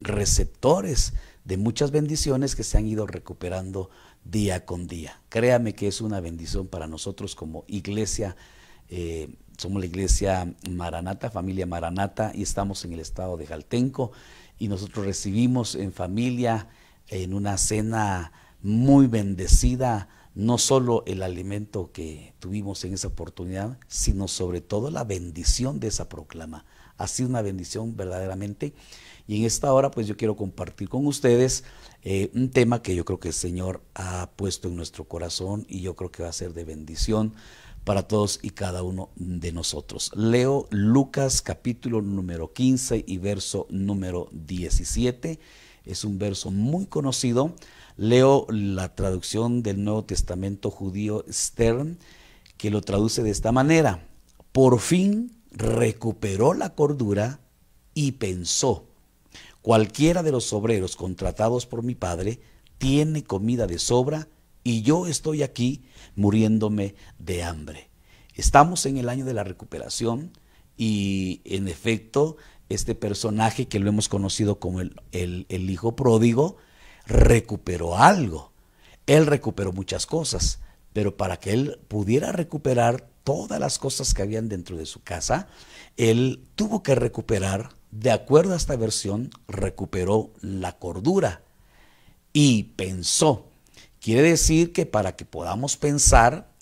receptores de muchas bendiciones que se han ido recuperando día con día. Créame que es una bendición para nosotros como iglesia. Somos la iglesia Maranata, familia Maranata, y estamos en el estado de Jaltenco, y nosotros recibimos en familia, en una cena muy bendecida, no solo el alimento que tuvimos en esa oportunidad, sino sobre todo la bendición de esa proclama. Ha sido una bendición verdaderamente. Y en esta hora pues yo quiero compartir con ustedes un tema que yo creo que el Señor ha puesto en nuestro corazón, y yo creo que va a ser de bendición para todos y cada uno de nosotros. Leo Lucas capítulo número 15 y verso número 17. Es un verso muy conocido. Leo la traducción del Nuevo Testamento judío Stern, que lo traduce de esta manera: por fin recuperó la cordura y pensó: cualquiera de los obreros contratados por mi padre tiene comida de sobra, y yo estoy aquí muriéndome de hambre. Estamos en el año de la recuperación, y en efecto este personaje que lo hemos conocido como el hijo pródigo recuperó algo. Él recuperó muchas cosas, pero para que él pudiera recuperar todas las cosas que habían dentro de su casa, él tuvo que recuperar, de acuerdo a esta versión, recuperó la cordura y pensó. Quiere decir que para que podamos pensar,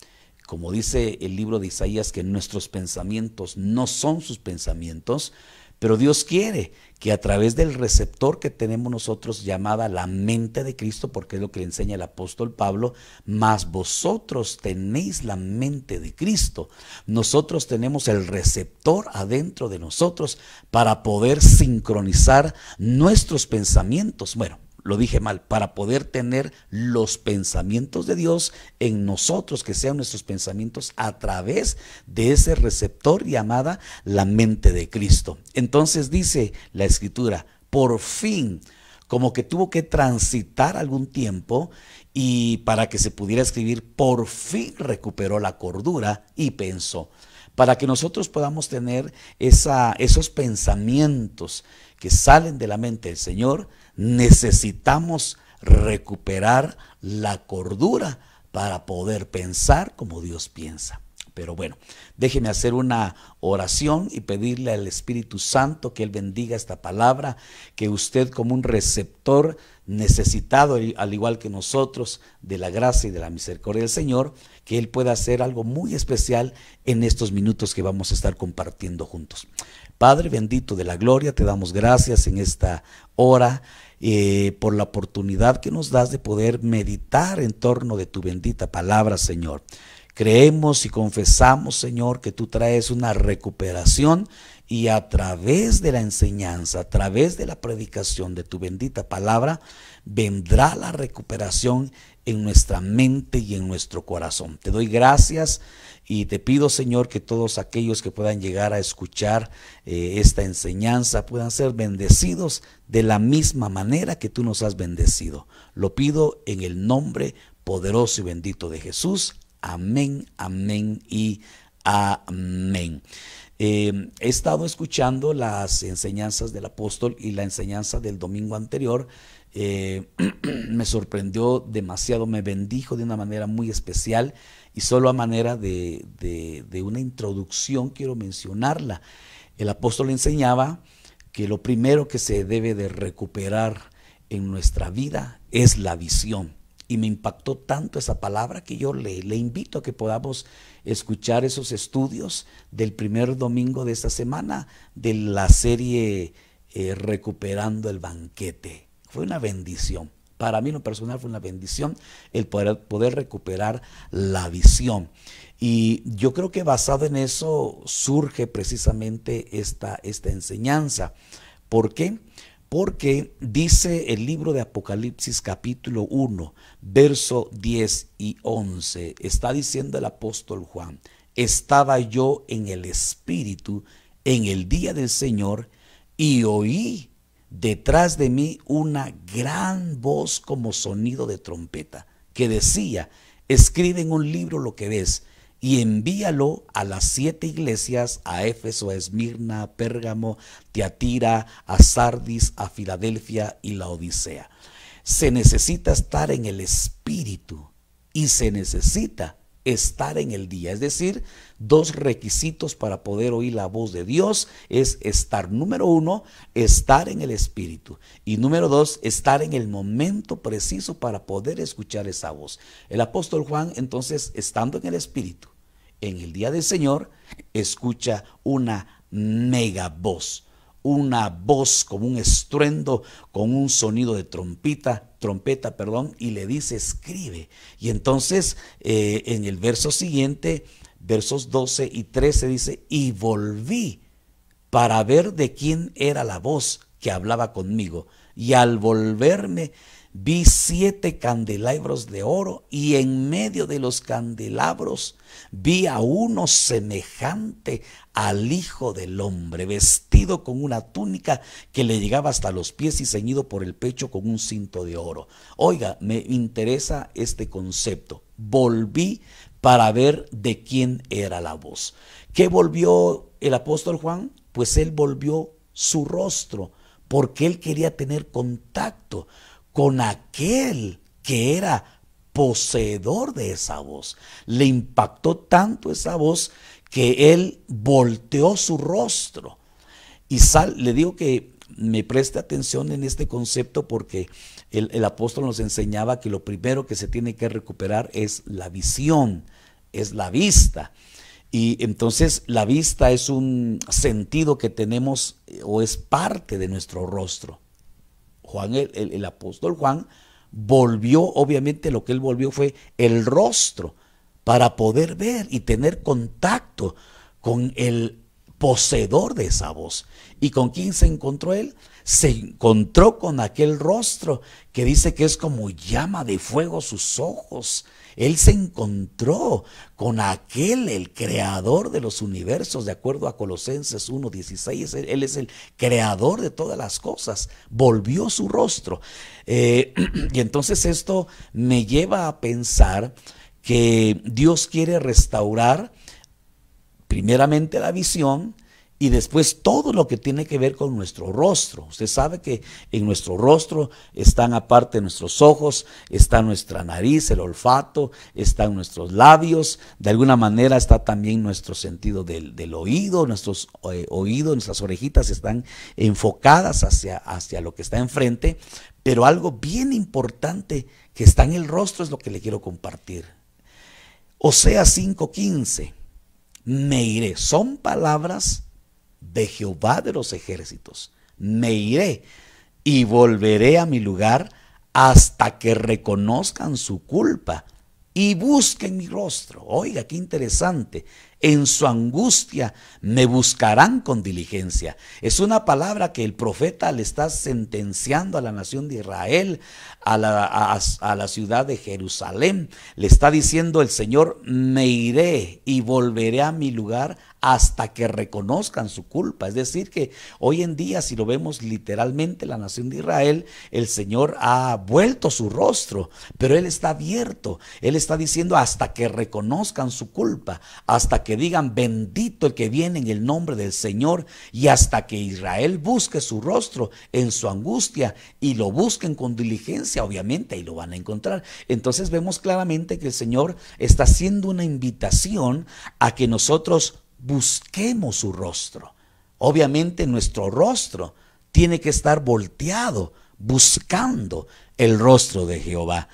como dice el libro de Isaías, que nuestros pensamientos no son sus pensamientos, pero Dios quiere que a través del receptor que tenemos nosotros, llamada la mente de Cristo, porque es lo que le enseña el apóstol Pablo, mas vosotros tenéis la mente de Cristo. Nosotros tenemos el receptor adentro de nosotros para poder sincronizar nuestros pensamientos. Bueno, lo dije mal, para poder tener los pensamientos de Dios en nosotros, que sean nuestros pensamientos a través de ese receptor llamada la mente de Cristo. Entonces dice la Escritura, por fin, como que tuvo que transitar algún tiempo, y para que se pudiera escribir, por fin recuperó la cordura y pensó. Para que nosotros podamos tener esos pensamientos que salen de la mente del Señor, necesitamos recuperar la cordura para poder pensar como Dios piensa. Pero bueno, déjeme hacer una oración y pedirle al Espíritu Santo que Él bendiga esta palabra, que usted, como un receptor necesitado, al igual que nosotros, de la gracia y de la misericordia del Señor, que Él pueda hacer algo muy especial en estos minutos que vamos a estar compartiendo juntos. Padre bendito de la gloria, te damos gracias en esta hora por la oportunidad que nos das de poder meditar en torno de tu bendita palabra, Señor. Creemos y confesamos, Señor, que tú traes una recuperación, y a través de la enseñanza, a través de la predicación de tu bendita palabra, vendrá la recuperación en nuestra mente y en nuestro corazón. Te doy gracias y te pido, Señor, que todos aquellos que puedan llegar a escuchar esta enseñanza puedan ser bendecidos de la misma manera que tú nos has bendecido. Lo pido en el nombre poderoso y bendito de Jesús. Amén, amén y amén. He estado escuchando las enseñanzas del apóstol y la enseñanza del domingo anterior. Me sorprendió demasiado, me bendijo de una manera muy especial, y solo a manera de una introducción quiero mencionarla. El apóstol enseñaba que lo primero que se debe de recuperar en nuestra vida es la visión. Y me impactó tanto esa palabra que yo le invito a que podamos escuchar esos estudios del primer domingo de esta semana de la serie Recuperando el Banquete. Fue una bendición. Para mí en lo personal fue una bendición el poder recuperar la visión. Y yo creo que basado en eso surge precisamente esta enseñanza. ¿Por qué? Porque dice el libro de Apocalipsis capítulo 1, verso 10 y 11, está diciendo el apóstol Juan: estaba yo en el Espíritu en el día del Señor, y oí detrás de mí una gran voz como sonido de trompeta, que decía: escribe en un libro lo que ves y envíalo a las 7 iglesias, a Éfeso, a Esmirna, a Pérgamo, Tiatira, a Sardis, a Filadelfia y la Odisea. Se necesita estar en el espíritu y se necesita estar en el día. Es decir, 2 requisitos para poder oír la voz de Dios es estar, número 1, estar en el espíritu, y número 2, estar en el momento preciso para poder escuchar esa voz. El apóstol Juan, entonces, estando en el espíritu, en el día del Señor, escucha una mega voz. Una voz como un estruendo, con un sonido de trompeta, y le dice: escribe. Y entonces en el verso siguiente, versos 12 y 13 dice: y volví para ver de quién era la voz que hablaba conmigo. Y al volverme vi 7 candelabros de oro, y en medio de los candelabros vi a uno semejante al Hijo del Hombre, vestido con una túnica que le llegaba hasta los pies y ceñido por el pecho con un cinto de oro. Oiga, me interesa este concepto. Volví para ver de quién era la voz. ¿Qué volvió el apóstol Juan? Pues él volvió su rostro, porque él quería tener contacto con aquel que era poseedor de esa voz. Le impactó tanto esa voz que él volteó su rostro. Y le digo que me preste atención en este concepto, porque el apóstol nos enseñaba que lo primero que se tiene que recuperar es la visión, es la vista. Y entonces la vista es un sentido que tenemos, o es parte de nuestro rostro. Juan, el apóstol Juan volvió, obviamente lo que él volvió fue el rostro, para poder ver y tener contacto con el poseedor de esa voz. ¿Y con quién se encontró él? Se encontró con aquel rostro que dice que es como llama de fuego sus ojos. Él se encontró con aquel, el creador de los universos, de acuerdo a Colosenses 1:16. Él es el creador de todas las cosas. Volvió su rostro. Y entonces esto me lleva a pensar que Dios quiere restaurar primeramente la visión, y después todo lo que tiene que ver con nuestro rostro. Usted sabe que en nuestro rostro están, aparte de nuestros ojos, está nuestra nariz, el olfato, están nuestros labios, de alguna manera está también nuestro sentido del oído, nuestros oídos, nuestras orejitas están enfocadas hacia lo que está enfrente, pero algo bien importante que está en el rostro es lo que le quiero compartir. Oseas 5:15, me iré, son palabras de Jehová de los ejércitos. Me iré y volveré a mi lugar hasta que reconozcan su culpa y busquen mi rostro. Oiga, qué interesante. En su angustia me buscarán con diligencia. Es una palabra que el profeta le está sentenciando a la nación de Israel, a la ciudad de Jerusalén. Le está diciendo el Señor: me iré y volveré a mi lugar hasta que reconozcan su culpa. Es decir, que hoy en día, si lo vemos literalmente, la nación de Israel, el Señor ha vuelto su rostro, pero Él está abierto. Él está diciendo: hasta que reconozcan su culpa, hasta que digan bendito el que viene en el nombre del Señor, y hasta que Israel busque su rostro en su angustia y lo busquen con diligencia, obviamente ahí lo van a encontrar. Entonces vemos claramente que el Señor está haciendo una invitación a que nosotros busquemos su rostro. Obviamente nuestro rostro tiene que estar volteado, buscando el rostro de Jehová.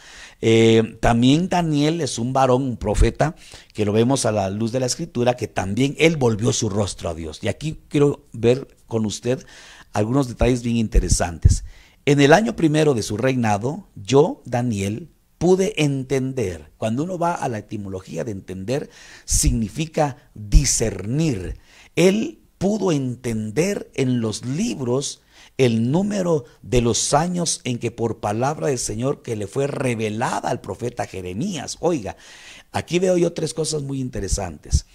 También Daniel es un varón, un profeta, que lo vemos a la luz de la Escritura, que también él volvió su rostro a Dios. Y aquí quiero ver con usted algunos detalles bien interesantes. En el año primero de su reinado, yo, Daniel, pude entender. Cuando uno va a la etimología de entender, significa discernir. Él pudo entender en los libros el número de los años en que, por palabra del Señor que le fue revelada al profeta Jeremías. Oiga, aquí veo yo 3 cosas muy interesantes.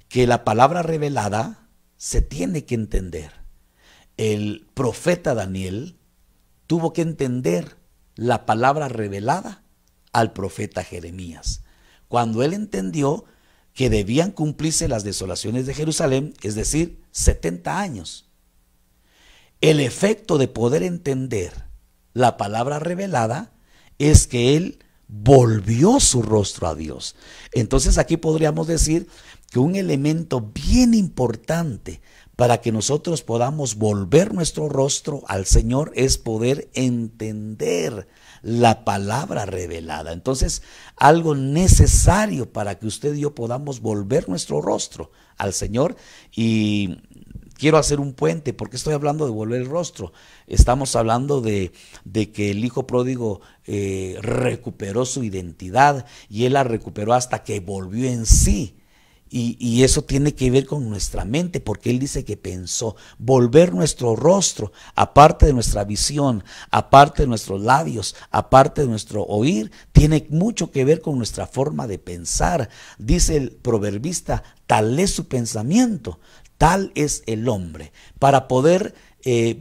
Que la palabra revelada se tiene que entender. El profeta Daniel tuvo que entender la palabra revelada al profeta Jeremías. Cuando él entendió, que debían cumplirse las desolaciones de Jerusalén, es decir, 70 años. El efecto de poder entender la palabra revelada es que él volvió su rostro a Dios. Entonces aquí podríamos decir que un elemento bien importante para que nosotros podamos volver nuestro rostro al Señor es poder entender la palabra revelada. Entonces, algo necesario para que usted y yo podamos volver nuestro rostro al Señor. Y quiero hacer un puente, porque estoy hablando de volver el rostro. Estamos hablando de que el hijo pródigo recuperó su identidad, y él la recuperó hasta que volvió en sí. Y eso tiene que ver con nuestra mente, porque él dice que pensó. Volver nuestro rostro, aparte de nuestra visión, aparte de nuestros labios, aparte de nuestro oír, tiene mucho que ver con nuestra forma de pensar. Dice el proverbista, tal es su pensamiento, tal es el hombre. Para poder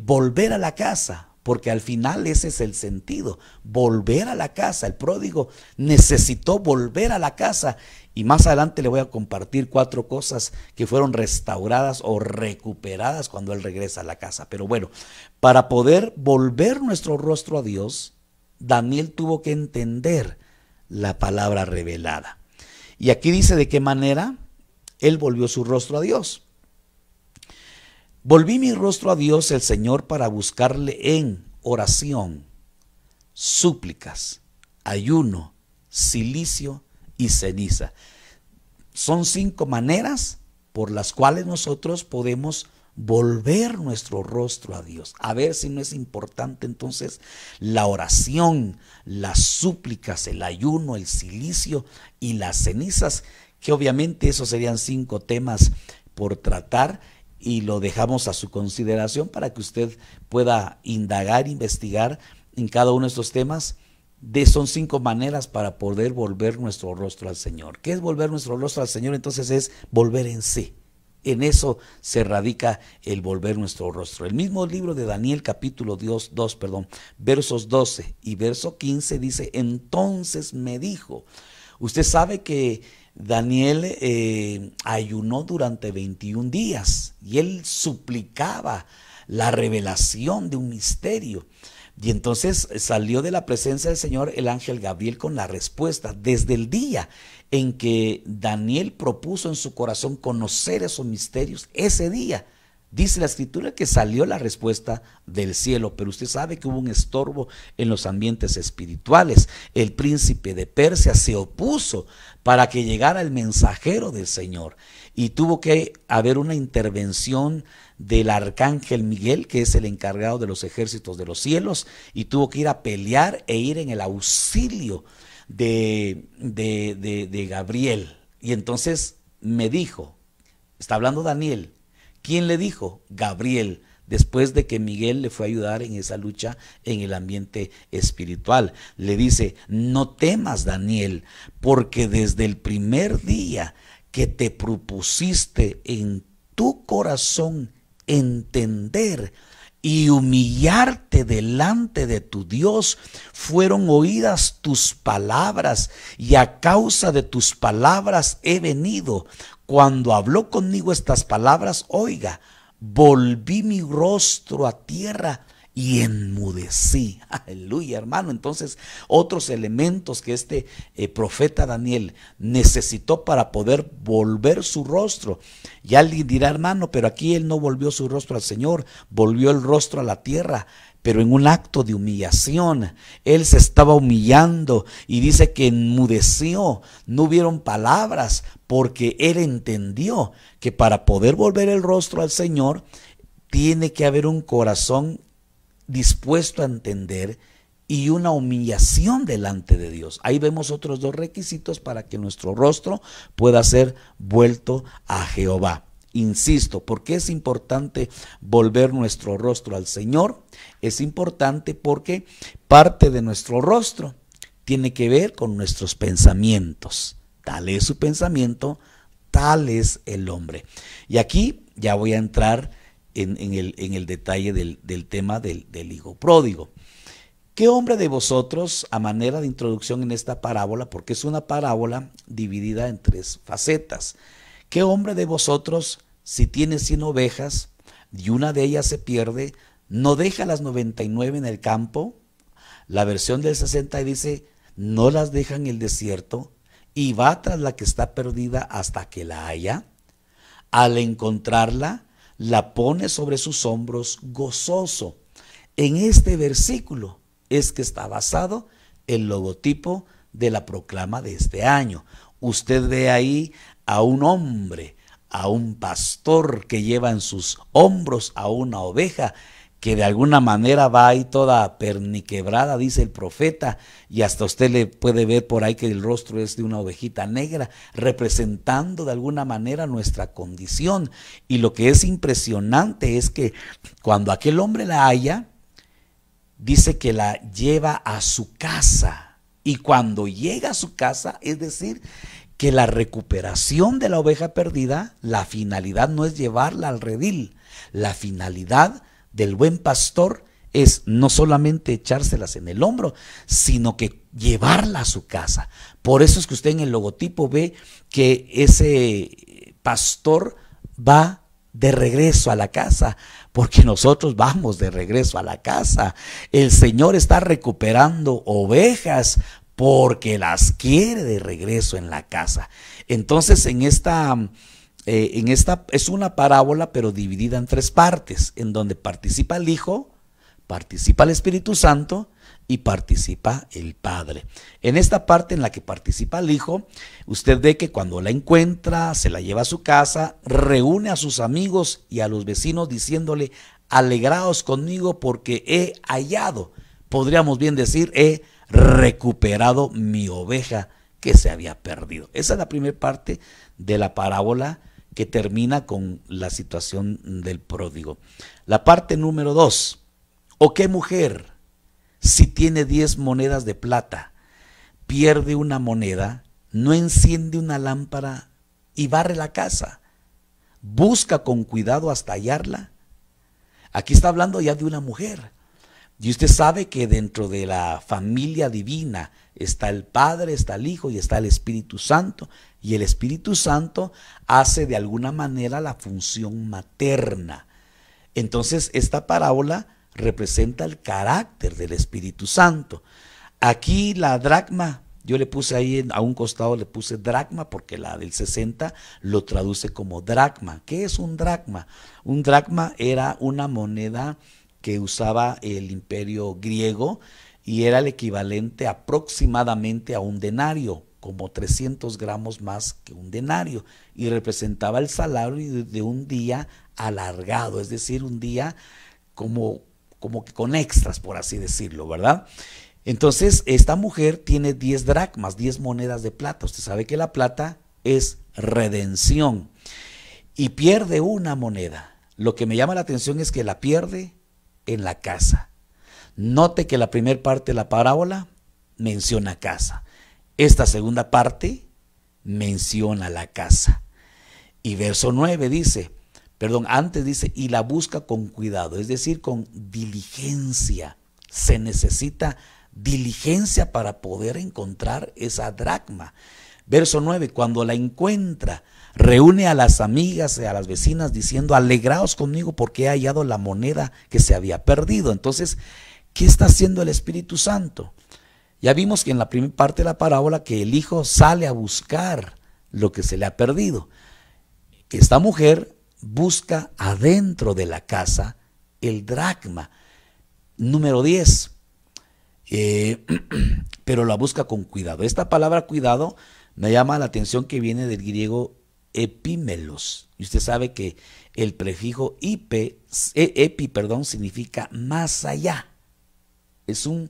volver a la casa, porque al final ese es el sentido, volver a la casa. El pródigo necesitó volver a la casa, y más adelante le voy a compartir 4 cosas que fueron restauradas o recuperadas cuando él regresa a la casa. Pero bueno, para poder volver nuestro rostro a Dios, Daniel tuvo que entender la palabra revelada. Y aquí dice de qué manera él volvió su rostro a Dios. Volví mi rostro a Dios el Señor para buscarle en oración, súplicas, ayuno, cilicio y ceniza. Son 5 maneras por las cuales nosotros podemos volver nuestro rostro a Dios. A ver si no es importante entonces la oración, las súplicas, el ayuno, el cilicio y las cenizas, que obviamente esos serían 5 temas por tratar, y lo dejamos a su consideración para que usted pueda indagar, investigar en cada uno de estos temas. Son 5 maneras para poder volver nuestro rostro al Señor. ¿Qué es volver nuestro rostro al Señor? Entonces es volver en sí. En eso se radica el volver nuestro rostro. El mismo libro de Daniel, capítulo 2, versos 12 y verso 15 dice, entonces me dijo. Usted sabe que Daniel ayunó durante 21 días y él suplicaba la revelación de un misterio. Y entonces salió de la presencia del Señor el ángel Gabriel con la respuesta. Desde el día en que Daniel propuso en su corazón conocer esos misterios, ese día dice la escritura que salió la respuesta del cielo. Pero usted sabe que hubo un estorbo en los ambientes espirituales. El príncipe de Persia se opuso para que llegara el mensajero del Señor, y tuvo que haber una intervención del arcángel Miguel, que es el encargado de los ejércitos de los cielos, y tuvo que ir a pelear e ir en el auxilio de Gabriel. Y entonces me dijo, está hablando Daniel, ¿quién le dijo? Gabriel, después de que Miguel le fue a ayudar en esa lucha en el ambiente espiritual. Le dice, no temas, Daniel, porque desde el primer día que te propusiste en tu corazón entender y humillarte delante de tu Dios, fueron oídas tus palabras, y a causa de tus palabras he venido. Cuando habló conmigo estas palabras, oiga, volví mi rostro a tierra y enmudecí. Aleluya, hermano. Entonces, otros elementos que este profeta Daniel necesitó para poder volver su rostro. Y alguien dirá, hermano, pero aquí él no volvió su rostro al Señor, volvió el rostro a la tierra, pero en un acto de humillación. Él se estaba humillando y dice que enmudeció, no hubieron palabras, porque él entendió que para poder volver el rostro al Señor tiene que haber un corazón dispuesto a entender y una humillación delante de Dios. Ahí vemos otros 2 requisitos para que nuestro rostro pueda ser vuelto a Jehová. Insisto, ¿por qué es importante volver nuestro rostro al Señor? Es importante porque parte de nuestro rostro tiene que ver con nuestros pensamientos. Tal es su pensamiento, tal es el hombre. Y aquí ya voy a entrar en el detalle del tema del hijo pródigo. ¿Qué hombre de vosotros, a manera de introducción en esta parábola, porque es una parábola dividida en tres facetas, qué hombre de vosotros, si tiene 100 ovejas y una de ellas se pierde, no deja las 99 en el campo? La versión del 60 dice, no las deja en el desierto y va tras la que está perdida hasta que la haya. Al encontrarla, la pone sobre sus hombros gozoso. En este versículo es que está basado el logotipo de la proclama de este año. Usted ve ahí a un hombre, a un pastor que lleva en sus hombros a una oveja que de alguna manera va ahí toda perniquebrada, dice el profeta, y hasta usted le puede ver por ahí que el rostro es de una ovejita negra, representando de alguna manera nuestra condición. Y lo que es impresionante es que cuando aquel hombre la halla, dice que la lleva a su casa, y cuando llega a su casa, es decir, que la recuperación de la oveja perdida, la finalidad no es llevarla al redil, la finalidad del buen pastor es no solamente echárselas en el hombro, sino que llevarla a su casa. Por eso es que usted en el logotipo ve que ese pastor va de regreso a la casa, porque nosotros vamos de regreso a la casa. El Señor está recuperando ovejas porque las quiere de regreso en la casa. Entonces en esta es una parábola, pero dividida en tres partes, en donde participa el Hijo, participa el Espíritu Santo y participa el Padre. En esta parte en la que participa el Hijo, usted ve que cuando la encuentra, se la lleva a su casa, reúne a sus amigos y a los vecinos diciéndole, alegraos conmigo porque he hallado, podríamos bien decir, he recuperado mi oveja que se había perdido. Esa es la primera parte de la parábola que termina con la situación del pródigo. La parte número 2, ¿o qué mujer, si tiene 10 monedas de plata, pierde una moneda, no enciende una lámpara y barre la casa? Busca con cuidado hasta hallarla. Aquí está hablando ya de una mujer. Y usted sabe que dentro de la familia divina está el Padre, está el Hijo y está el Espíritu Santo. Y el Espíritu Santo hace de alguna manera la función materna. Entonces esta parábola representa el carácter del Espíritu Santo. Aquí la dracma, yo le puse ahí a un costado, le puse dracma porque la del 60 lo traduce como dracma. ¿Qué es un dracma? Un dracma era una moneda que usaba el imperio griego y era el equivalente aproximadamente a un denario, como 300 gramos más que un denario, y representaba el salario de un día alargado, es decir, un día como que con extras, por así decirlo, ¿verdad? Entonces, esta mujer tiene 10 dracmas, 10 monedas de plata. Usted sabe que la plata es redención y pierde una moneda. Lo que me llama la atención es que la pierde en la casa. Note que la primera parte de la parábola menciona casa. Esta segunda parte menciona la casa. Y verso 9 dice, antes dice, y la busca con cuidado, es decir, con diligencia. Se necesita diligencia para poder encontrar esa dracma. Verso 9, cuando la encuentra, reúne a las amigas y a las vecinas diciendo, alegraos conmigo porque he hallado la moneda que se había perdido. Entonces, ¿qué está haciendo el Espíritu Santo? Ya vimos que en la primera parte de la parábola que el Hijo sale a buscar lo que se le ha perdido. Esta mujer busca adentro de la casa el dracma. Número 10, pero la busca con cuidado. Esta palabra cuidado me llama la atención que viene del griego epímelos. Y usted sabe que el prefijo epi, significa más allá. Es un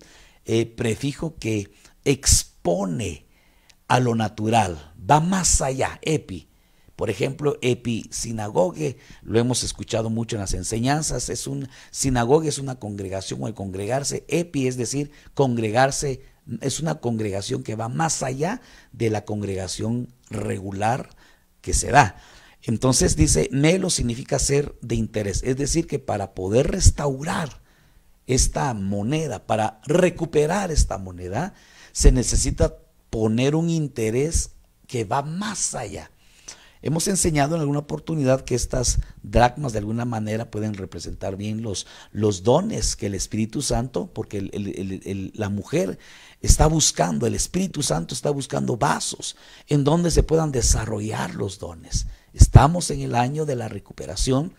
prefijo que expone a lo natural, va más allá, epi. Por ejemplo, episinagoge, lo hemos escuchado mucho en las enseñanzas, sinagoga es una congregación o el congregarse, epi es decir, congregarse, es una congregación que va más allá de la congregación regular que se da. Entonces dice, melo significa ser de interés, es decir, que para poder restaurar esta moneda, para recuperar esta moneda, se necesita poner un interés que va más allá. Hemos enseñado en alguna oportunidad que estas dracmas de alguna manera pueden representar bien los dones que el Espíritu Santo, porque la mujer está buscando, el Espíritu Santo está buscando vasos en donde se puedan desarrollar los dones. Estamos en el año de la recuperación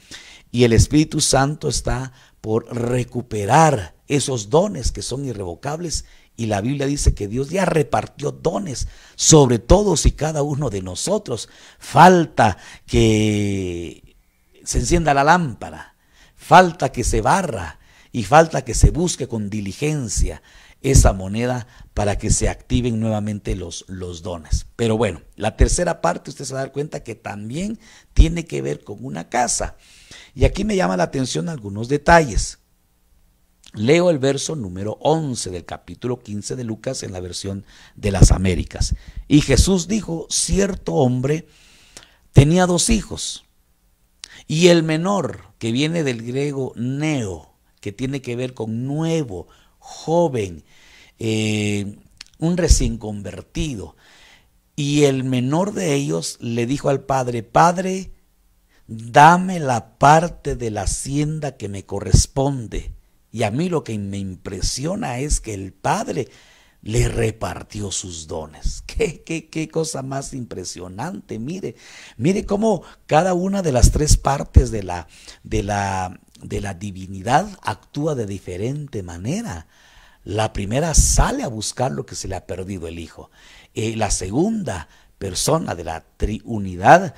y el Espíritu Santo está por recuperar esos dones que son irrevocables. Y la Biblia dice que Dios ya repartió dones sobre todos y cada uno de nosotros. Falta que se encienda la lámpara, falta que se barra y falta que se busque con diligencia esa moneda para que se activen nuevamente los dones. Pero bueno, la tercera parte usted se va a dar cuenta que también tiene que ver con una casa. Y aquí me llama la atención algunos detalles. Leo el verso número 11 del capítulo 15 de Lucas en la versión de las Américas. Y Jesús dijo, cierto hombre tenía 2 hijos, y el menor, que viene del griego neo, que tiene que ver con nuevo, joven, un recién convertido, y el menor de ellos le dijo al padre, Padre, dame la parte de la hacienda que me corresponde. Y a mí lo que me impresiona es que el Padre le repartió sus dones. Qué cosa más impresionante. Mire cómo cada una de las 3 partes de la divinidad actúa de diferente manera. La primera sale a buscar lo que se le ha perdido el Hijo. La segunda persona de la triunidad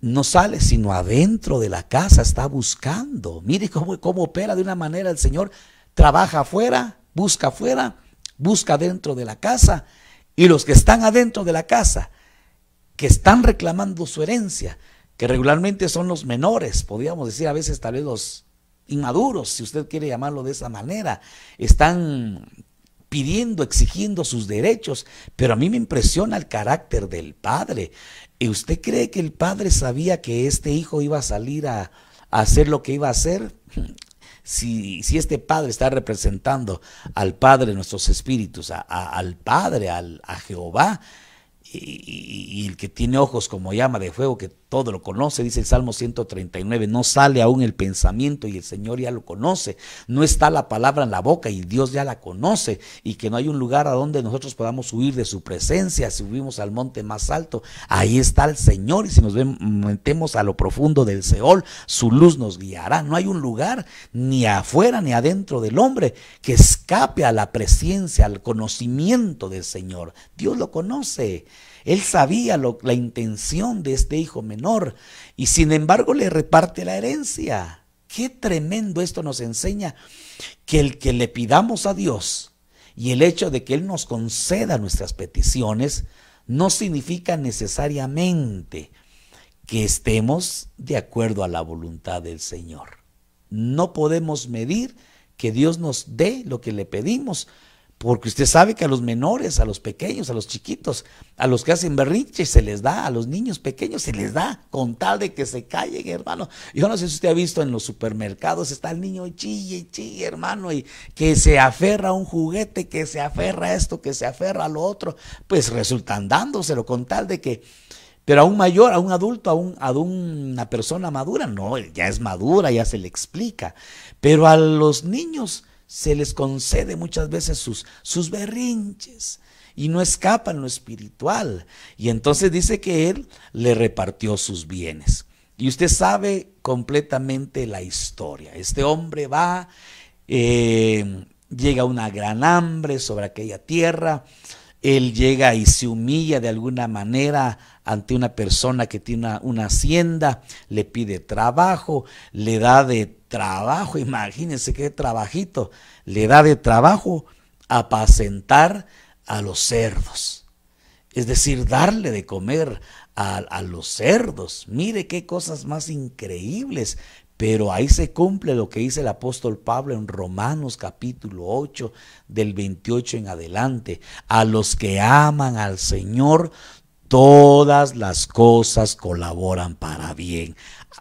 no sale, sino adentro de la casa está buscando. Mire cómo opera de una manera el Señor. Trabaja afuera, busca dentro de la casa. Y los que están adentro de la casa, que están reclamando su herencia, que regularmente son los menores, podríamos decir a veces tal vez los inmaduros, si usted quiere llamarlo de esa manera, están pidiendo, exigiendo sus derechos. Pero a mí me impresiona el carácter del Padre. ¿Y usted cree que el Padre sabía que este hijo iba a salir a hacer lo que iba a hacer? Si este Padre está representando al Padre de nuestros espíritus, al Padre, a Jehová, y el que tiene ojos como llama de fuego, que todo lo conoce, dice el Salmo 139, no sale aún el pensamiento y el Señor ya lo conoce, no está la palabra en la boca y Dios ya la conoce, y que no hay un lugar a donde nosotros podamos huir de su presencia. Si subimos al monte más alto, ahí está el Señor, y si nos metemos a lo profundo del Seol, su luz nos guiará. No hay un lugar ni afuera ni adentro del hombre que escape a la presencia, al conocimiento del Señor. Dios lo conoce. Él sabía la intención de este hijo menor y sin embargo le reparte la herencia. Qué tremendo. Esto nos enseña que el que le pidamos a Dios y el hecho de que Él nos conceda nuestras peticiones no significa necesariamente que estemos de acuerdo a la voluntad del Señor. No podemos medir que Dios nos dé lo que le pedimos, porque usted sabe que a los menores, a los pequeños, a los chiquitos, a los que hacen berrinche se les da, a los niños pequeños se les da, con tal de que se callen, hermano. Yo no sé si usted ha visto en los supermercados, está el niño chille, hermano, y que se aferra a un juguete, que se aferra a esto, que se aferra a lo otro, pues resultan dándoselo con tal de que... Pero a un mayor, a un adulto, a una persona madura, no, ya es madura, ya se le explica. Pero a los niños se les concede muchas veces sus berrinches y no escapan lo espiritual. Y entonces dice que Él le repartió sus bienes. Y usted sabe completamente la historia. Este hombre va, llega una gran hambre sobre aquella tierra. Él llega y se humilla de alguna manera ante una persona que tiene una hacienda, le pide trabajo, le da de trabajo, imagínense qué trabajito, le da de trabajo apacentar a los cerdos, es decir, darle de comer a los cerdos. Mire qué cosas más increíbles. Pero ahí se cumple lo que dice el apóstol Pablo en Romanos capítulo 8, del 28 en adelante. A los que aman al Señor, todas las cosas colaboran para bien.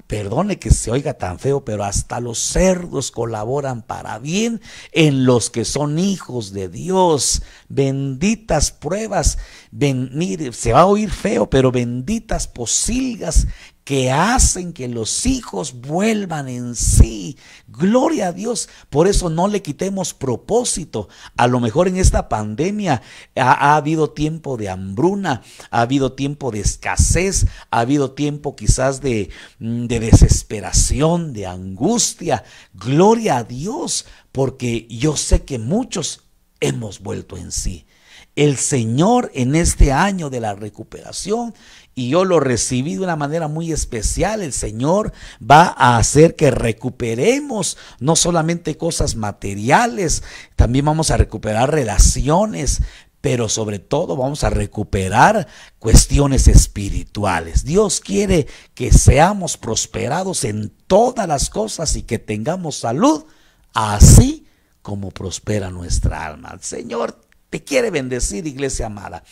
Perdone que se oiga tan feo, pero hasta los cerdos colaboran para bien en los que son hijos de Dios. Benditas pruebas, mire, se va a oír feo, pero benditas posilgas que hacen que los hijos vuelvan en sí. Gloria a Dios. Por eso no le quitemos propósito. A lo mejor en esta pandemia ha habido tiempo de hambruna, ha habido tiempo de escasez, ha habido tiempo quizás de desesperación, de angustia. Gloria a Dios, porque yo sé que muchos hemos vuelto en sí. El Señor en este año de la recuperación, y yo lo recibí de una manera muy especial, el Señor va a hacer que recuperemos no solamente cosas materiales, también vamos a recuperar relaciones, pero sobre todo vamos a recuperar cuestiones espirituales. Dios quiere que seamos prosperados en todas las cosas y que tengamos salud, así como prospera nuestra alma. El Señor te quiere bendecir, iglesia amada.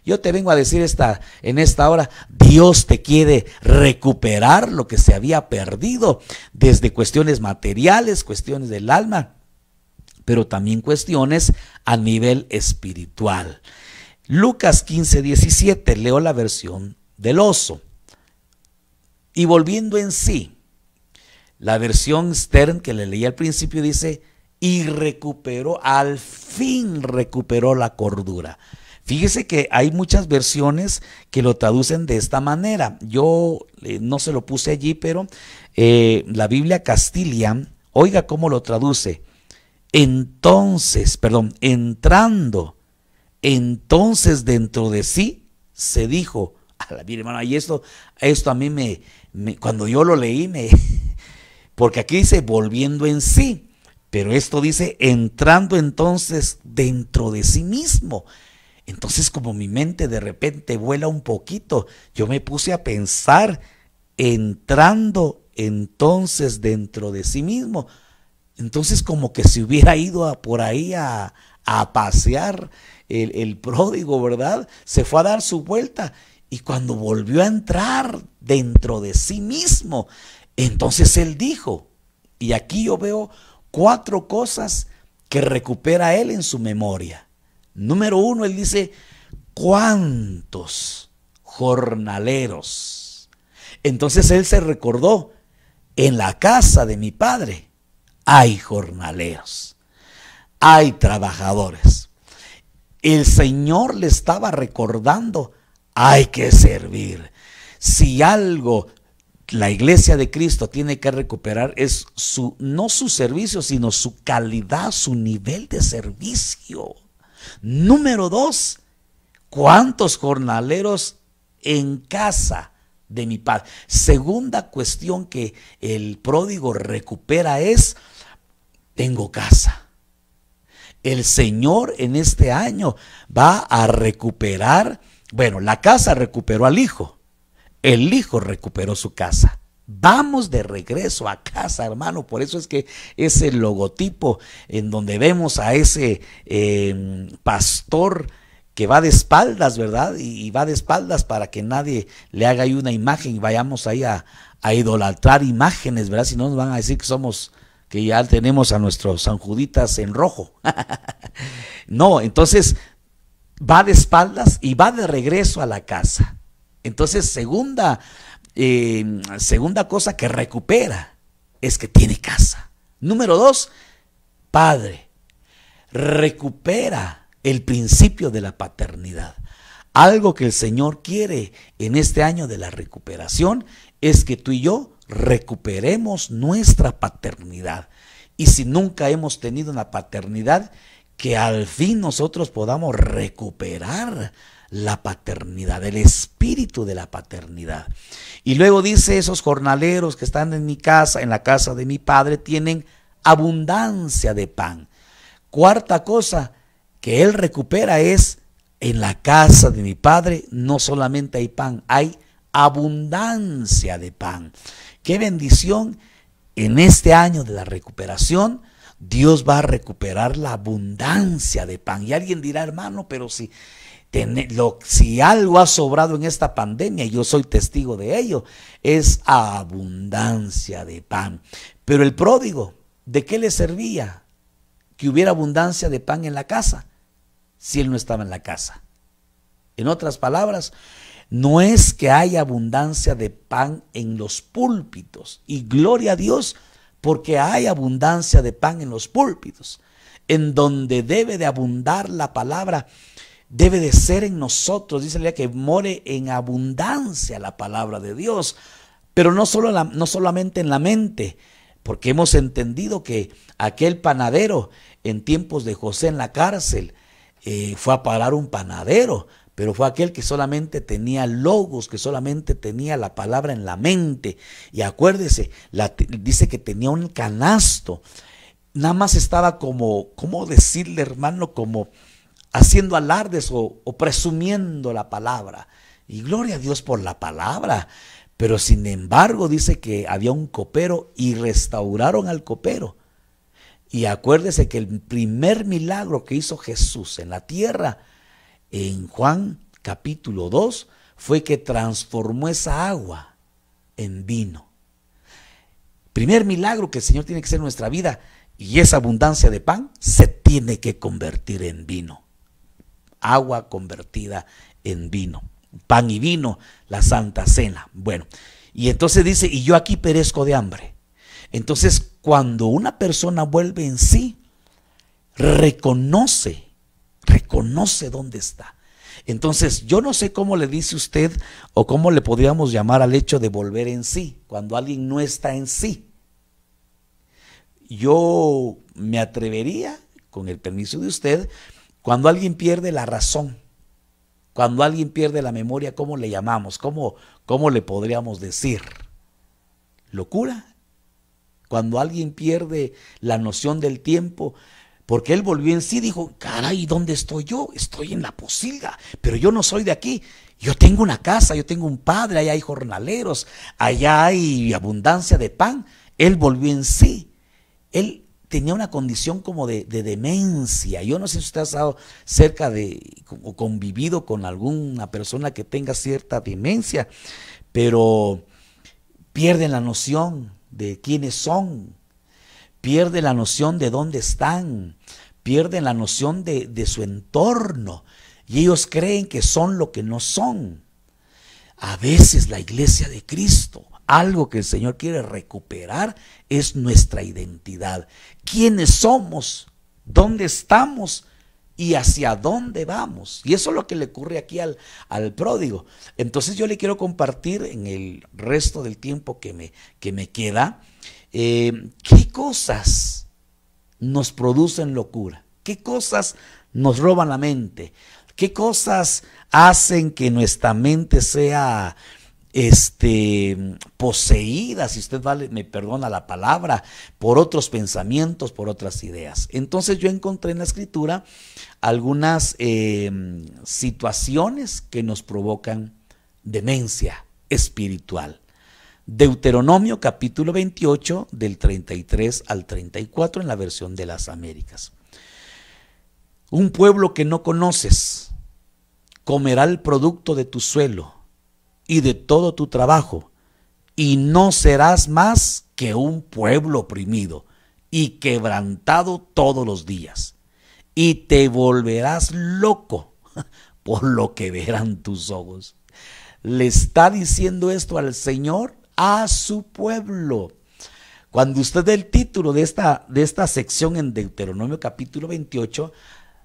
Yo te vengo a decir en esta hora, Dios te quiere recuperar lo que se había perdido, desde cuestiones materiales, cuestiones del alma, pero también cuestiones a nivel espiritual. Lucas 15:17, leo la versión del oso. Y volviendo en sí, la versión Stern que le leí al principio dice, y recuperó, al fin recuperó la cordura. Fíjese que hay muchas versiones que lo traducen de esta manera. Yo no se lo puse allí, pero la Biblia Castilla, oiga cómo lo traduce. Entrando, entonces dentro de sí, se dijo, mire hermano, y esto a mí cuando yo lo leí, porque aquí dice volviendo en sí, pero esto dice entrando entonces dentro de sí mismo. Entonces como mi mente de repente vuela un poquito, yo me puse a pensar, entrando entonces dentro de sí mismo. Entonces como que se hubiera ido por ahí a pasear el pródigo, ¿verdad? Se fue a dar su vuelta y cuando volvió a entrar dentro de sí mismo, entonces él dijo, y aquí yo veo 4 cosas que recupera él en su memoria. Número 1, él dice, ¿cuántos jornaleros? Entonces él se recordó, en la casa de mi padre hay jornaleros, hay trabajadores. El Señor le estaba recordando, hay que servir. Si algo la iglesia de Cristo tiene que recuperar es no su servicio, sino su calidad, su nivel de servicio. Número 2, ¿cuántos jornaleros en casa de mi padre? Segunda cuestión que el pródigo recupera es, tengo casa. El Señor en este año va a recuperar, la casa recuperó al hijo. El hijo recuperó su casa. Vamos de regreso a casa, hermano. Por eso es que ese logotipo en donde vemos a ese pastor que va de espaldas, ¿verdad? Y va de espaldas para que nadie le haga ahí una imagen y vayamos ahí a idolatrar imágenes, ¿verdad? Si no nos van a decir que ya tenemos a nuestros San Juditas en rojo. No, entonces va de espaldas y va de regreso a la casa. Entonces, segunda cosa que recupera es que tiene casa. Número 2, padre, recupera el principio de la paternidad. Algo que el Señor quiere en este año de la recuperación es que tú y yo recuperemos nuestra paternidad. Y si nunca hemos tenido una paternidad, que al fin nosotros podamos recuperar la paternidad, el espíritu de la paternidad. Y luego dice, esos jornaleros que están en mi casa, en la casa de mi padre, tienen abundancia de pan. Cuarta cosa que él recupera es, en la casa de mi padre no solamente hay pan, hay abundancia de pan. Qué bendición. En este año de la recuperación, Dios va a recuperar la abundancia de pan. Y alguien dirá, hermano, pero si Si algo ha sobrado en esta pandemia, y yo soy testigo de ello, es abundancia de pan. Pero el pródigo, ¿de qué le servía que hubiera abundancia de pan en la casa si él no estaba en la casa? En otras palabras, no es que haya abundancia de pan en los púlpitos, y gloria a Dios porque hay abundancia de pan en los púlpitos. En donde debe de abundar la palabra, debe de ser en nosotros. Dice la Biblia que more en abundancia la palabra de Dios, pero no solamente en la mente, porque hemos entendido que aquel panadero en tiempos de José en la cárcel fue a parar un panadero, pero fue aquel que solamente tenía logos, que solamente tenía la palabra en la mente. Y acuérdese, dice que tenía un canasto. Nada más estaba como, ¿cómo decirle, hermano? Como haciendo alardes o presumiendo la palabra. Y gloria a Dios por la palabra. Pero sin embargo dice que había un copero y restauraron al copero. Y acuérdese que el primer milagro que hizo Jesús en la tierra, en Juan capítulo 2, fue que transformó esa agua en vino. Primer milagro que el Señor tiene que hacer en nuestra vida. Y esa abundancia de pan se tiene que convertir en vino. Agua convertida en vino. Pan y vino, la Santa Cena. Bueno, y entonces dice, y yo aquí perezco de hambre. Entonces, cuando una persona vuelve en sí, reconoce dónde está. Entonces, yo no sé cómo le dice usted o cómo le podríamos llamar al hecho de volver en sí, cuando alguien no está en sí. Yo me atrevería, con el permiso de usted, cuando alguien pierde la razón, cuando alguien pierde la memoria, ¿cómo le llamamos? ¿Cómo le podríamos decir? ¿Locura? Cuando alguien pierde la noción del tiempo, porque él volvió en sí, dijo, caray, ¿dónde estoy yo? Estoy en la Posilga, pero yo no soy de aquí. Yo tengo una casa, yo tengo un padre, allá hay jornaleros, allá hay abundancia de pan. Él volvió en sí. Él tenía una condición como de demencia. Yo no sé si usted ha estado cerca o convivido con alguna persona que tenga cierta demencia, pero pierden la noción de quiénes son, pierden la noción de dónde están, pierden la noción de su entorno, y ellos creen que son lo que no son. A veces la iglesia de Cristo, algo que el Señor quiere recuperar es nuestra identidad. ¿Quiénes somos? ¿Dónde estamos? ¿Y hacia dónde vamos? Y eso es lo que le ocurre aquí al pródigo. Entonces yo le quiero compartir en el resto del tiempo que me queda, qué cosas nos producen locura, qué cosas nos roban la mente, qué cosas hacen que nuestra mente sea poseída, si usted me perdona la palabra, por otros pensamientos, por otras ideas. Entonces yo encontré en la Escritura algunas situaciones que nos provocan demencia espiritual. Deuteronomio capítulo 28 del 33 al 34 en la versión de las Américas. Un pueblo que no conoces comerá el producto de tu suelo y de todo tu trabajo, y no serás más que un pueblo oprimido y quebrantado todos los días, y te volverás loco por lo que verán tus ojos. Le está diciendo esto al Señor a su pueblo. Cuando usted ve el título de esta sección en Deuteronomio capítulo 28,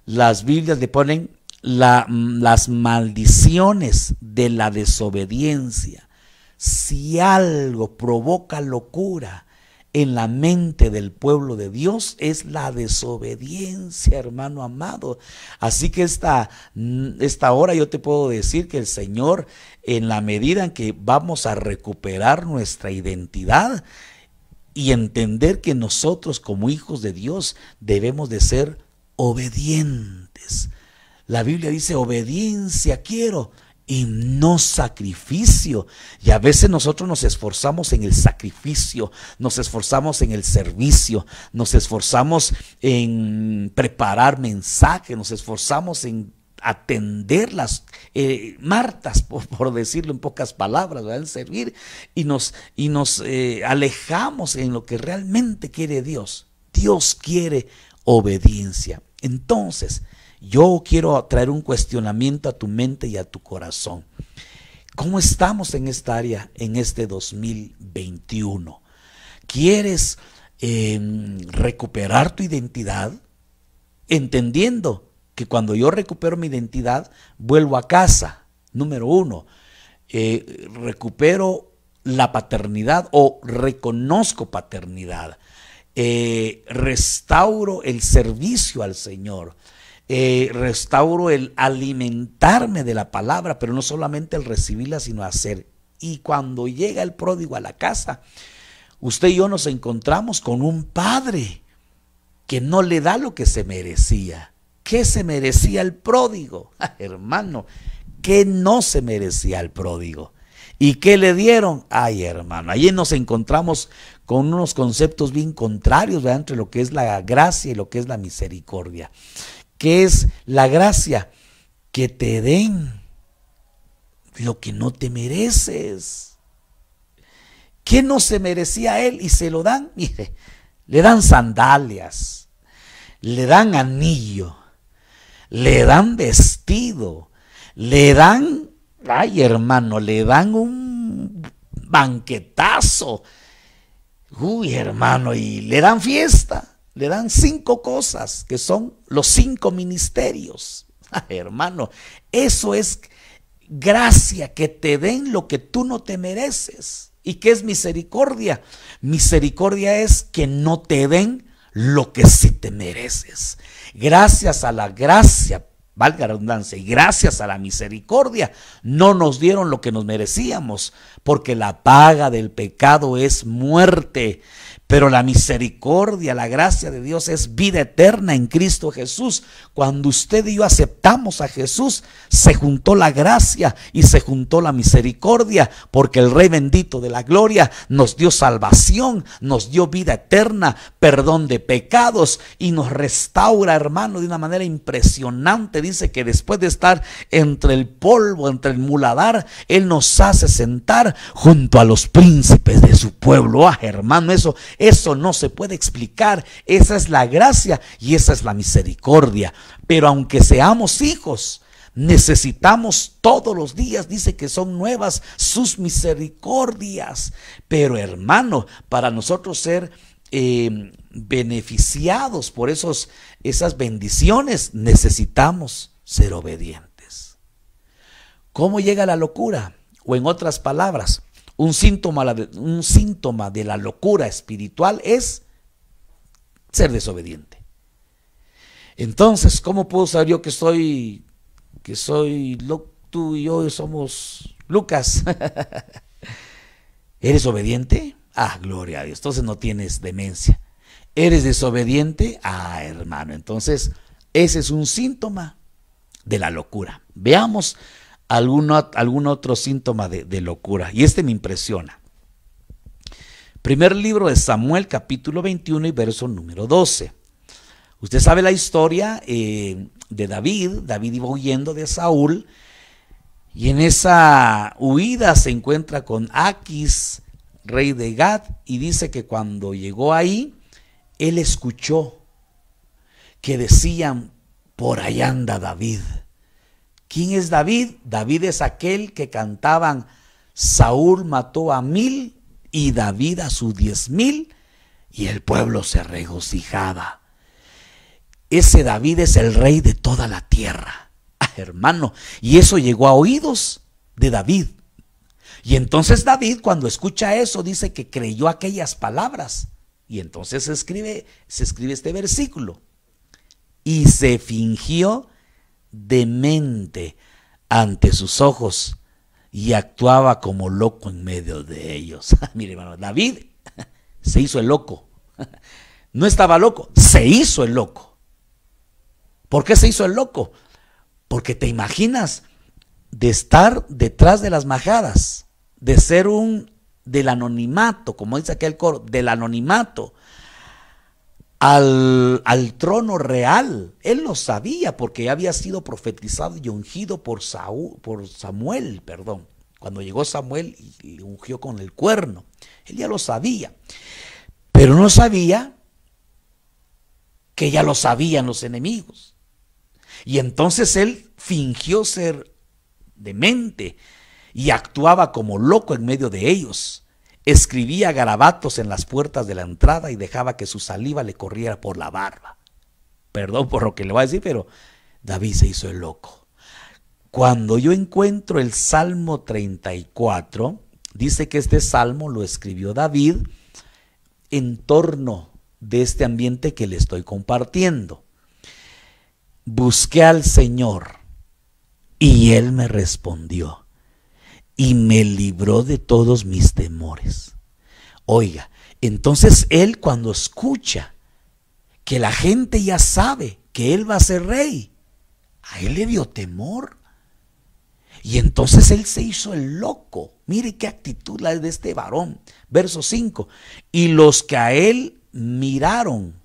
las Biblias le ponen las maldiciones de la desobediencia. Si algo provoca locura en la mente del pueblo de Dios, es la desobediencia, hermano amado. Así que esta hora yo te puedo decir que el Señor, en la medida en que vamos a recuperar nuestra identidad y entender que nosotros como hijos de Dios debemos de ser obedientes. La Biblia dice, obediencia quiero y no sacrificio. Y a veces nosotros nos esforzamos en el sacrificio, nos esforzamos en el servicio, nos esforzamos en preparar mensajes, nos esforzamos en atender las Martas, por decirlo en pocas palabras, ¿verdad? En servir, y nos alejamos en lo que realmente quiere Dios. Dios quiere obediencia. Entonces, yo quiero traer un cuestionamiento a tu mente y a tu corazón. ¿Cómo estamos en esta área en este 2021? ¿Quieres recuperar tu identidad? Entendiendo que cuando yo recupero mi identidad, vuelvo a casa. Número uno, recupero la paternidad o reconozco paternidad. Restauro el servicio al Señor. Restauro el alimentarme de la palabra, pero no solamente el recibirla, sino hacer. Y cuando llega el pródigo a la casa, usted y yo nos encontramos con un padre que no le da lo que se merecía. ¿Qué se merecía el pródigo? Hermano, ¿qué no se merecía el pródigo? ¿Y qué le dieron? Ay, hermano, allí nos encontramos con unos conceptos bien contrarios, ¿verdad? Entre lo que es la gracia y lo que es la misericordia. ¿Qué es la gracia? Que te den lo que no te mereces. ¿Qué no se merecía él y se lo dan? Mire, le dan sandalias, le dan anillo, le dan vestido, le dan, ay hermano, le dan un banquetazo. Uy, hermano, y le dan fiesta. Le dan 5 cosas que son los 5 ministerios. Hermano, eso es gracia, que te den lo que tú no te mereces. ¿Y qué es misericordia? Misericordia es que no te den lo que sí te mereces. Gracias a la gracia, valga la redundancia, y gracias a la misericordia, no nos dieron lo que nos merecíamos, porque la paga del pecado es muerte. Pero la misericordia, la gracia de Dios es vida eterna en Cristo Jesús. Cuando usted y yo aceptamos a Jesús, se juntó la gracia y se juntó la misericordia, porque el Rey bendito de la gloria nos dio salvación, nos dio vida eterna, perdón de pecados y nos restaura, hermano, de una manera impresionante. Dice que después de estar entre el polvo, entre el muladar, Él nos hace sentar junto a los príncipes de su pueblo. Ah, hermano, eso no se puede explicar. Esa es la gracia y esa es la misericordia. Pero aunque seamos hijos, necesitamos todos los días, dice que son nuevas sus misericordias. Pero hermano, para nosotros ser beneficiados por esas bendiciones, necesitamos ser obedientes. ¿Cómo llega la locura? O en otras palabras, un síntoma de la locura espiritual es ser desobediente. Entonces, ¿cómo puedo saber yo que tú y yo somos Lucas? ¿Eres obediente? Ah, gloria a Dios. Entonces no tienes demencia. ¿Eres desobediente? Ah, hermano. Entonces, ese es un síntoma de la locura. Veamos algún otro síntoma de locura, y me impresiona. Primer libro de Samuel, capítulo 21 y verso número 12. Usted sabe la historia de David. David iba huyendo de Saúl, y en esa huida se encuentra con Aquis, rey de Gad, y dice que cuando llegó ahí, él escuchó que decían: por allá anda David. ¿Quién es David? David es aquel que cantaban: Saúl mató a 1000 y David a sus 10,000, y el pueblo se regocijaba. Ese David es el rey de toda la tierra, hermano, y eso llegó a oídos de David. Y entonces David, cuando escucha eso, dice que creyó aquellas palabras, y entonces se escribe este versículo: y se fingió demente ante sus ojos y actuaba como loco en medio de ellos. Mire, hermano, David se hizo el loco. No estaba loco, se hizo el loco. ¿Por qué se hizo el loco? Porque te imaginas de estar detrás de las majadas, de ser del anonimato, como dice aquel coro, del anonimato, al trono real. Él lo sabía porque ya había sido profetizado y ungido por Samuel, perdón. Cuando llegó Samuel y le ungió con el cuerno, él ya lo sabía, pero no sabía que ya lo sabían los enemigos. Y entonces él fingió ser demente y actuaba como loco en medio de ellos. Escribía garabatos en las puertas de la entrada y dejaba que su saliva le corriera por la barba. Perdón por lo que le voy a decir, pero David se hizo el loco. Cuando yo encuentro el Salmo 34, dice que este salmo lo escribió David en torno de este ambiente que le estoy compartiendo. Busqué al Señor y Él me respondió y me libró de todos mis temores. Oiga, entonces Él, cuando escucha que la gente ya sabe que Él va a ser rey, a Él le dio temor. Y entonces él se hizo el loco. Mire qué actitud la de este varón. Verso 5. Y los que a él miraron,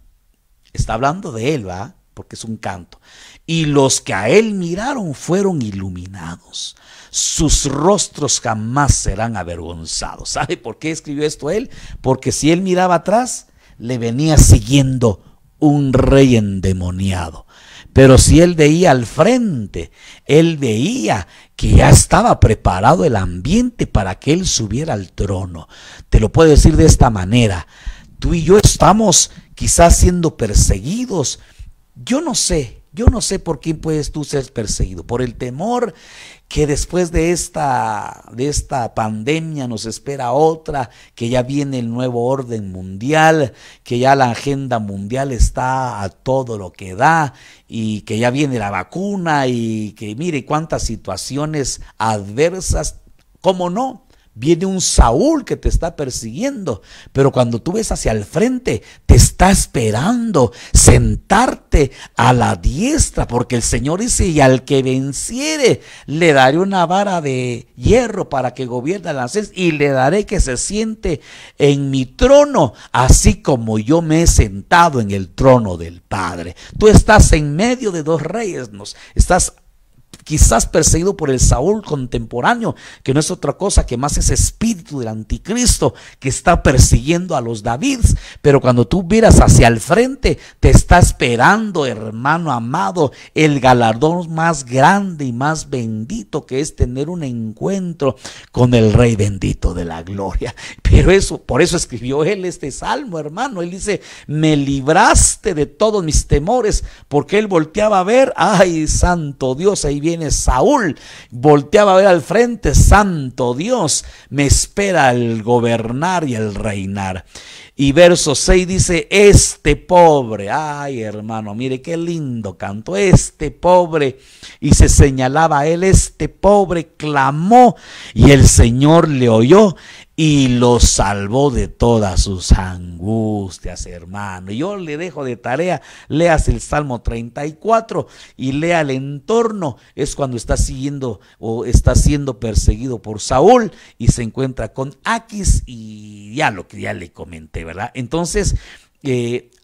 está hablando de él, ¿va? Porque es un canto. Y los que a él miraron fueron iluminados. Sus rostros jamás serán avergonzados. ¿Sabe por qué escribió esto él? Porque si él miraba atrás, le venía siguiendo un rey endemoniado. Pero si él veía al frente, él veía que ya estaba preparado el ambiente para que él subiera al trono. Te lo puedo decir de esta manera. Tú y yo estamos quizás siendo perseguidos. Yo no sé por quién puedes tú ser perseguido. Por el temor que después de esta pandemia nos espera otra, que ya viene el nuevo orden mundial, que ya la agenda mundial está a todo lo que da y que ya viene la vacuna y que mire cuántas situaciones adversas. ¿Cómo no? Viene un Saúl que te está persiguiendo, pero cuando tú ves hacia el frente, te está esperando sentarte a la diestra, porque el Señor dice, y al que venciere, le daré una vara de hierro para que gobierne las naciones, y le daré que se siente en mi trono, así como yo me he sentado en el trono del Padre. Tú estás en medio de dos reyes, estás quizás perseguido por el Saúl contemporáneo, que no es otra cosa que más ese espíritu del anticristo que está persiguiendo a los Davids. Pero cuando tú miras hacia el frente, te está esperando, hermano amado, el galardón más grande y más bendito, que es tener un encuentro con el Rey bendito de la gloria. Pero por eso escribió él este salmo, hermano. Él dice, me libraste de todos mis temores, porque él volteaba a ver, ay, santo Dios, ahí viene Saúl, volteaba a ver al frente, santo Dios, me espera el gobernar y el reinar. Y verso 6 dice, este pobre, ay hermano, mire qué lindo canto, este pobre, y se señalaba a él, este pobre clamó y el Señor le oyó y lo salvó de todas sus angustias, hermano. Y yo le dejo de tarea, leas el Salmo 34 y lea el entorno. Es cuando está siguiendo o está siendo perseguido por Saúl y se encuentra con Aquis y ya lo que ya le comenté, ¿verdad? Entonces,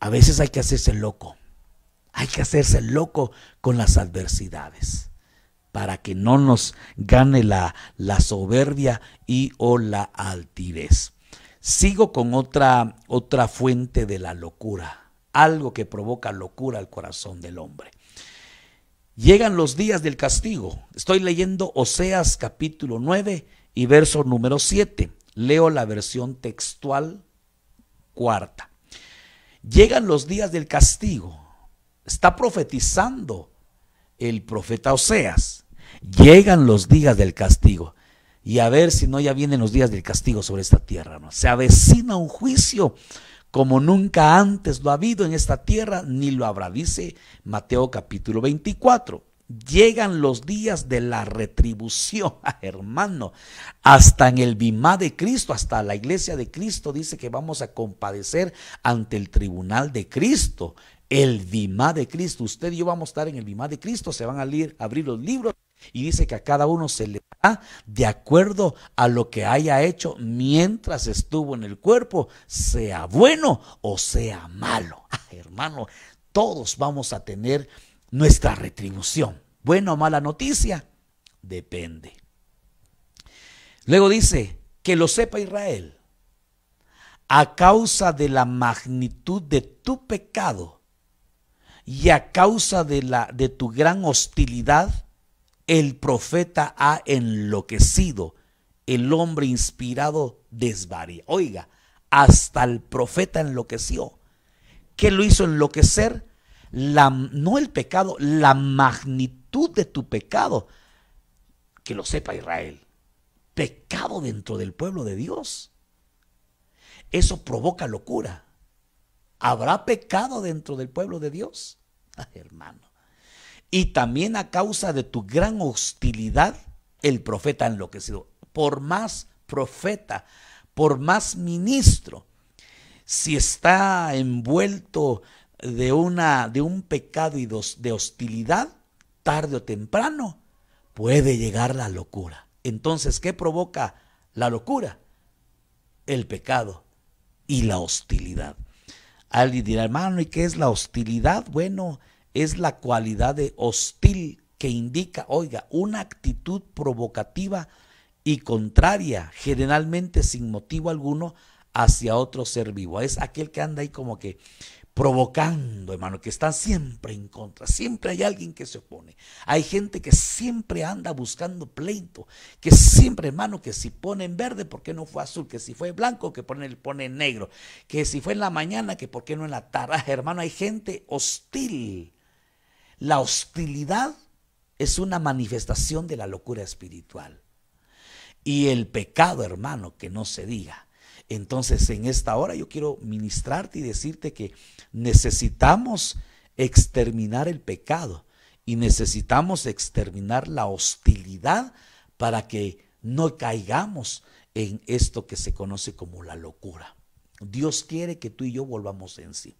a veces hay que hacerse loco. Hay que hacerse loco con las adversidades, para que no nos gane la soberbia y o la altivez. Sigo con otra fuente de la locura, algo que provoca locura al corazón del hombre. Llegan los días del castigo. Estoy leyendo Oseas capítulo 9 y verso número 7. Leo la versión textual cuarta. Llegan los días del castigo. Está profetizando el profeta Oseas. Llegan los días del castigo. Y a ver si no ya vienen los días del castigo sobre esta tierra, ¿no? Se avecina un juicio como nunca antes lo ha habido en esta tierra, ni lo habrá, dice Mateo capítulo 24. Llegan los días de la retribución, hermano, hasta en el bimá de Cristo, hasta la iglesia de Cristo dice que vamos a compadecer ante el tribunal de Cristo. El bimá de Cristo, usted y yo vamos a estar en el bimá de Cristo, se van a abrir los libros y dice que a cada uno se le de acuerdo a lo que haya hecho mientras estuvo en el cuerpo, sea bueno o sea malo. Hermano, todos vamos a tener nuestra retribución. ¿Buena o mala noticia? Depende. Luego dice, que lo sepa Israel, a causa de la magnitud de tu pecado y a causa de tu gran hostilidad, el profeta ha enloquecido, el hombre inspirado desvaría. Oiga, hasta el profeta enloqueció. ¿Qué lo hizo enloquecer? No el pecado, la magnitud de tu pecado. Que lo sepa Israel. Pecado dentro del pueblo de Dios. Eso provoca locura. ¿Habrá pecado dentro del pueblo de Dios? Hermano. Y también a causa de tu gran hostilidad, el profeta ha enloquecido. Por más profeta, por más ministro, si está envuelto de un pecado y de hostilidad, tarde o temprano puede llegar la locura. Entonces, ¿qué provoca la locura? El pecado y la hostilidad. Alguien dirá, hermano, ¿y qué es la hostilidad? Bueno, es la cualidad de hostil que indica, oiga, una actitud provocativa y contraria, generalmente sin motivo alguno, hacia otro ser vivo. Es aquel que anda ahí como que provocando, hermano, que está siempre en contra. Siempre hay alguien que se opone. Hay gente que siempre anda buscando pleito, que siempre, hermano, que si pone en verde, ¿por qué no fue azul? Que si fue blanco, que pone en negro. Que si fue en la mañana, que por qué no en la tarde. Hermano, hay gente hostil. La hostilidad es una manifestación de la locura espiritual. Y el pecado, hermano, que no se diga. Entonces, en esta hora yo quiero ministrarte y decirte que necesitamos exterminar el pecado y necesitamos exterminar la hostilidad para que no caigamos en esto que se conoce como la locura. Dios quiere que tú y yo volvamos en sí.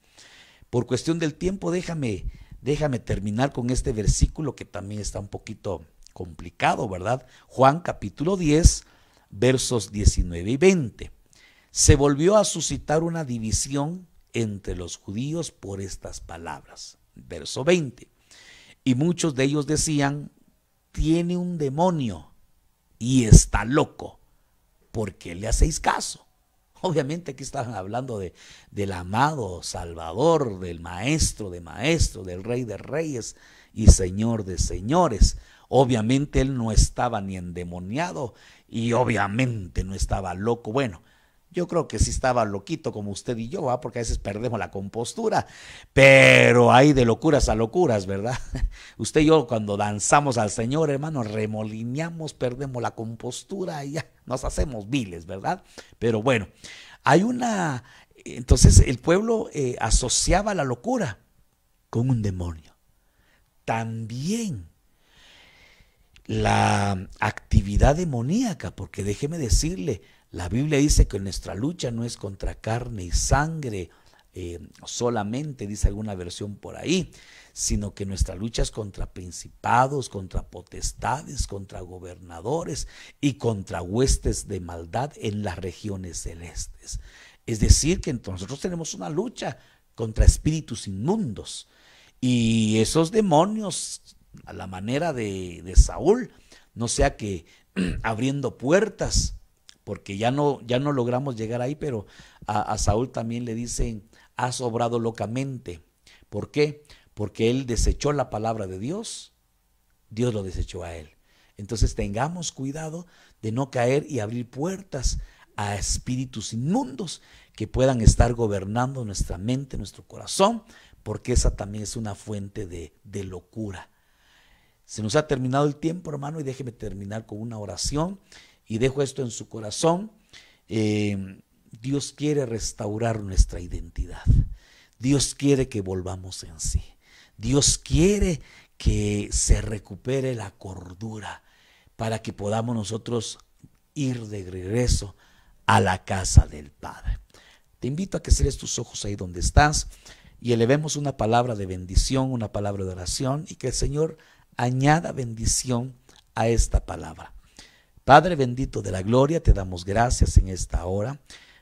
Por cuestión del tiempo, déjame terminar con este versículo que también está un poquito complicado, ¿verdad? Juan capítulo 10, versos 19 y 20. Se volvió a suscitar una división entre los judíos por estas palabras. Verso 20. Y muchos de ellos decían, tiene un demonio y está loco. ¿Por qué le hacéis caso? Obviamente aquí estaban hablando del amado Salvador, del Maestro de maestros, del Rey de reyes y Señor de señores. Obviamente él no estaba ni endemoniado y obviamente no estaba loco. Bueno, yo creo que sí estaba loquito como usted y yo, porque a veces perdemos la compostura, pero hay de locuras a locuras, ¿verdad? Usted y yo cuando danzamos al Señor, hermano, remolineamos, perdemos la compostura y ya nos hacemos viles, ¿verdad? Pero bueno, entonces el pueblo asociaba la locura con un demonio. También la actividad demoníaca, porque déjeme decirle, la Biblia dice que nuestra lucha no es contra carne y sangre solamente, dice alguna versión por ahí, sino que nuestra lucha es contra principados, contra potestades, contra gobernadores y contra huestes de maldad en las regiones celestes. Es decir, que nosotros tenemos una lucha contra espíritus inmundos y esos demonios, a la manera de Saúl, no sea que abriendo puertas, porque ya no logramos llegar ahí, pero a Saúl también le dicen, has obrado locamente. ¿Por qué? Porque él desechó la palabra de Dios, Dios lo desechó a él. Entonces tengamos cuidado de no caer y abrir puertas a espíritus inmundos que puedan estar gobernando nuestra mente, nuestro corazón, porque esa también es una fuente de locura. Se nos ha terminado el tiempo, hermano, y déjeme terminar con una oración. Y dejo esto en su corazón. Dios quiere restaurar nuestra identidad. Dios quiere que volvamos en sí. Dios quiere que se recupere la cordura para que podamos nosotros ir de regreso a la casa del Padre. Te invito a que cierres tus ojos ahí donde estás y elevemos una palabra de bendición, una palabra de oración y que el Señor añada bendición a esta palabra. Padre bendito de la gloria, te damos gracias en esta hora,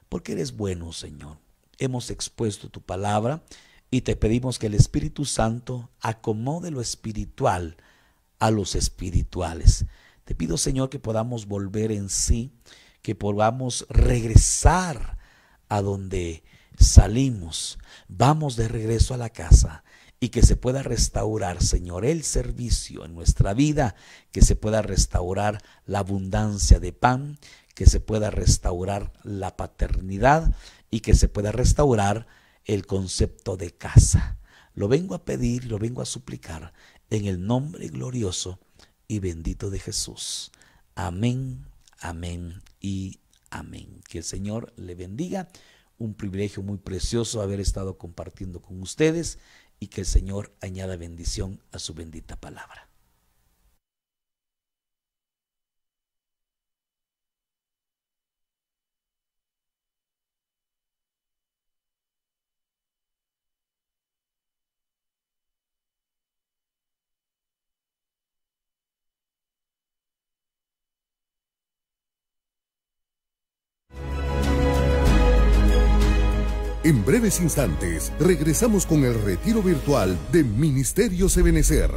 porque eres bueno, Señor. Hemos expuesto tu palabra y te pedimos que el Espíritu Santo acomode lo espiritual a los espirituales. Te pido, Señor, que podamos volver en sí, que podamos regresar a donde salimos. Vamos de regreso a la casa y que se pueda restaurar, Señor, el servicio en nuestra vida, que se pueda restaurar la abundancia de pan, que se pueda restaurar la paternidad y que se pueda restaurar el concepto de casa. Lo vengo a pedir y lo vengo a suplicar en el nombre glorioso y bendito de Jesús. Amén, amén y amén. Que el Señor le bendiga. Un privilegio muy precioso haber estado compartiendo con ustedes y que el Señor añada bendición a su bendita palabra. En breves instantes regresamos con el retiro virtual de Ministerios Ebenecer.